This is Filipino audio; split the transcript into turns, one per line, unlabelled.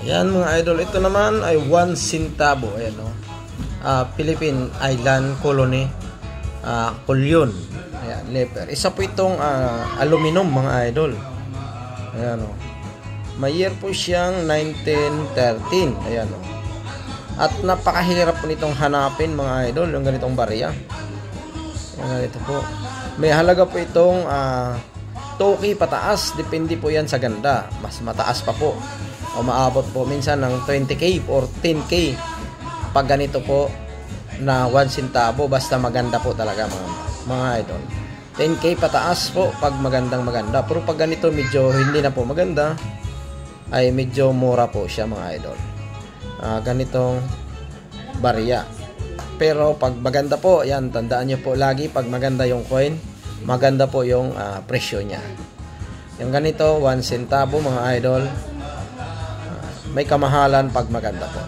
Yan mga idol, ito naman ay 1 centavo. Ayan, no? Philippine Island Colony, Kulyon. Ayan, leper. Isa po itong aluminum mga idol. Ayan, no? May year po siyang 1913. Ayan, no? At napakahirap po nitong hanapin mga idol, yung ganitong barya. Ayan, ganito po. May halaga po itong 2K pataas. Depende po yan sa ganda. Mas mataas pa po. O maabot po minsan ng 20K or 10K pag ganito po na 1 centavo, basta maganda po talaga mga idol. 10K pataas po pag maganda, pero pag ganito medyo hindi na po maganda, ay medyo mura po siya mga idol. Ganitong barya. Pero pag maganda po, yan, tandaan nyo po lagi, pag maganda yung coin, maganda po yung presyo nya. Yung ganito 1 centavo mga idol, may kamahalan pag maganda po.